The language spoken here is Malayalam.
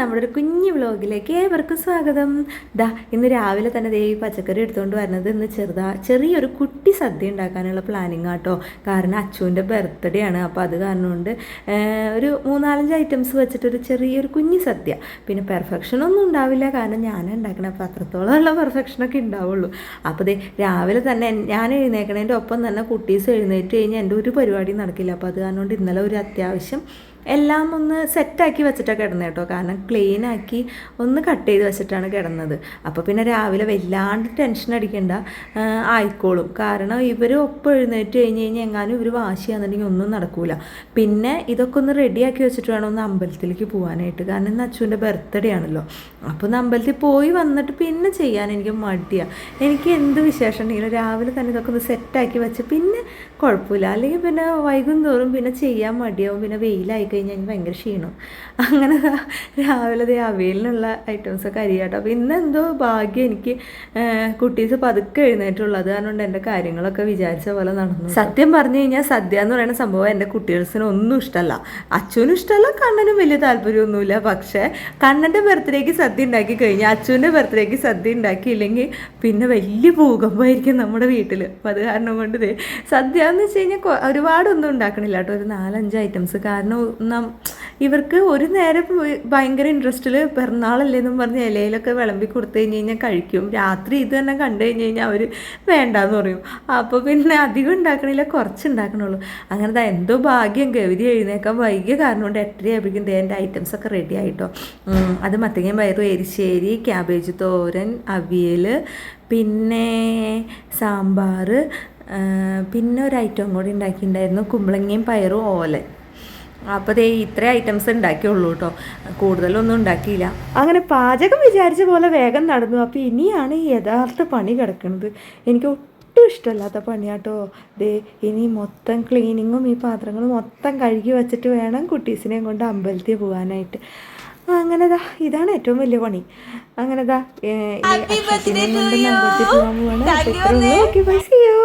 നമ്മുടെ ഒരു കുഞ്ഞു വ്ലോഗിലേക്ക് ഏവർക്കും സ്വാഗതം. ഇന്ന് രാവിലെ തന്നെ ഈ പച്ചക്കറി എടുത്തുകൊണ്ട് വരുന്നത് ഇന്ന് ചെറിയൊരു കുട്ടി സദ്യ ഉണ്ടാക്കാനുള്ള പ്ലാനിങ് ആട്ടോ. കാരണം അച്ചുവിൻ്റെ ബർത്ത്ഡേ ആണ്. അപ്പോൾ അത് കാരണം കൊണ്ട് ഒരു 3-4 ഐറ്റംസ് വെച്ചിട്ടൊരു ചെറിയൊരു കുഞ്ഞു സദ്യ. പിന്നെ പെർഫെക്ഷനൊന്നും ഉണ്ടാവില്ല, കാരണം ഞാൻ ഉണ്ടാക്കണം. അപ്പോൾ അത്രത്തോളം ഉള്ള പെർഫെക്ഷനൊക്കെ ഉണ്ടാവുള്ളൂ. അപ്പോൾ രാവിലെ തന്നെ ഞാൻ എഴുന്നേക്കണതിൻ്റെ ഒപ്പം തന്നെ കുട്ടീസ് എഴുന്നേറ്റ് കഴിഞ്ഞാൽ എൻ്റെ ഒരു പരിപാടി നടക്കില്ല. അപ്പോൾ അത് കാരണം കൊണ്ട് ഇന്നലെ ഒരു അത്യാവശ്യം എല്ലാം ഒന്ന് സെറ്റാക്കി വെച്ചിട്ടാണ് കിടന്നത് കേട്ടോ. കാരണം ക്ലീനാക്കി ഒന്ന് കട്ട് ചെയ്ത് വെച്ചിട്ടാണ് കിടന്നത്. അപ്പോൾ പിന്നെ രാവിലെ വല്ലാണ്ട് ടെൻഷൻ അടിക്കേണ്ട, ആയിക്കോളും. കാരണം ഇവർ ഒപ്പം എഴുന്നേറ്റ് കഴിഞ്ഞാൽ എങ്ങാനും ഇവർ വാശിയാണെന്നുണ്ടെങ്കിൽ ഒന്നും നടക്കൂല. പിന്നെ ഇതൊക്കെ ഒന്ന് റെഡിയാക്കി വെച്ചിട്ട് വേണം ഒന്ന് അമ്പലത്തിലേക്ക് പോകാനായിട്ട്. കാരണം ഇന്ന് അച്ചുവിൻ്റെ ബർത്ത്ഡേ ആണല്ലോ. അപ്പോൾ ഒന്ന് അമ്പലത്തിൽ പോയി വന്നിട്ട് പിന്നെ ചെയ്യാൻ എനിക്ക് മടിയാണ്. എനിക്ക് എന്ത് വിശേഷം ഉണ്ടെങ്കിലും രാവിലെ തന്നെ ഇതൊക്കെ ഒന്ന് സെറ്റാക്കി വെച്ച് പിന്നെ കുഴപ്പമില്ല. അല്ലെങ്കിൽ പിന്നെ വൈകും തോറും പിന്നെ ചെയ്യാൻ മടിയാവും. പിന്നെ വെയിലായി കഴിഞ്ഞാൽ എനിക്ക് ഭയങ്കര ക്ഷീണം. അങ്ങനെ രാവിലെ അവയിലിനുള്ള ഐറ്റംസൊക്കെ അരിയാട്ടോ. അപ്പോൾ ഇന്നെന്തോ ഭാഗ്യം എനിക്ക് കുട്ടീസ് പതുക്കെ എഴുന്നേറ്റുള്ളത് കാരണം കൊണ്ട് എൻ്റെ കാര്യങ്ങളൊക്കെ വിചാരിച്ച പോലെ നടന്നു. സത്യം പറഞ്ഞു കഴിഞ്ഞാൽ സദ്യ എന്ന് പറയുന്ന സംഭവം എൻ്റെ കുട്ടികൾസിന് ഒന്നും ഇഷ്ടമല്ല. അച്ചുവിനും ഇഷ്ടമല്ല, കണ്ണനും വലിയ താല്പര്യമൊന്നുമില്ല. പക്ഷേ കണ്ണൻ്റെ ബർത്ത്ഡേക്ക് സദ്യ ഉണ്ടാക്കി കഴിഞ്ഞാൽ അച്ചുവിൻ്റെ ബർത്ത്ഡേക്ക് സദ്യ ഉണ്ടാക്കിയില്ലെങ്കിൽ പിന്നെ വലിയ ഭൂകമ്പമായിരിക്കും നമ്മുടെ വീട്ടിൽ. അപ്പോൾ അത് കാരണം കൊണ്ട് സദ്യ എന്ന് വെച്ച് കഴിഞ്ഞാൽ ഒരുപാടൊന്നും ഉണ്ടാക്കണില്ല കേട്ടോ, ഒരു 4-5 ഐറ്റംസ്. കാരണം ഇവർക്ക് ഒരു നേരം ഭയങ്കര ഇൻട്രസ്റ്റിൽ പിറന്നാളല്ലേന്നും പറഞ്ഞ് ഇലയിലൊക്കെ വിളമ്പി കൊടുത്തു കഴിഞ്ഞ് കഴിക്കും. രാത്രി ഇത് തന്നെ കണ്ടു കഴിഞ്ഞാൽ അവർ വേണ്ടാന്ന് പറയും. അപ്പോൾ പിന്നെ അധികം ഉണ്ടാക്കണില്ല, കുറച്ച് ഉണ്ടാക്കണുള്ളൂ. അങ്ങനെ എന്തോ ഭാഗ്യം ഗൗരി എഴുന്നേക്കാൻ വൈകിയ കാരണം കൊണ്ട് 8:30 ആകുമ്പോഴേക്കും എൻ്റെ ഐറ്റംസൊക്കെ റെഡി ആയിട്ടോ. അത് മത്തങ്ങയും പയറും, എരിശ്ശേരി, ക്യാബേജ് തോരൻ, അവിയൽ, പിന്നെ സാമ്പാർ, പിന്നെ ഒരു ഐറ്റം കൂടി ഉണ്ടാക്കിയിട്ടുണ്ടായിരുന്നു, കുമ്പളങ്ങയും പയറും ഓലൻ. അപ്പോൾ ഇത്ര ഐറ്റംസ് ഉണ്ടാക്കിയുള്ളൂ കേട്ടോ, കൂടുതലൊന്നും ഉണ്ടാക്കിയില്ല. അങ്ങനെ പാചകം വിചാരിച്ച പോലെ വേഗം നടന്നു. അപ്പോൾ ഇനിയാണ് ഈ യഥാർത്ഥ പണി കിടക്കുന്നത്. എനിക്ക് ഒട്ടും ഇഷ്ടമല്ലാത്ത പണിയാട്ടോ. ഇനി മൊത്തം ക്ലീനിങ്ങും ഈ പാത്രങ്ങളും മൊത്തം കഴുകി വെച്ചിട്ട് വേണം കുട്ടീസിനെയും കൊണ്ട് അമ്പലത്തിൽ പോകാനായിട്ട്. അങ്ങനെ ഇതാണ് ഏറ്റവും വലിയ പണി. അങ്ങനെ അമ്പലത്തിൽ പോകാൻ പോവാണ്. Okay, bye, see U.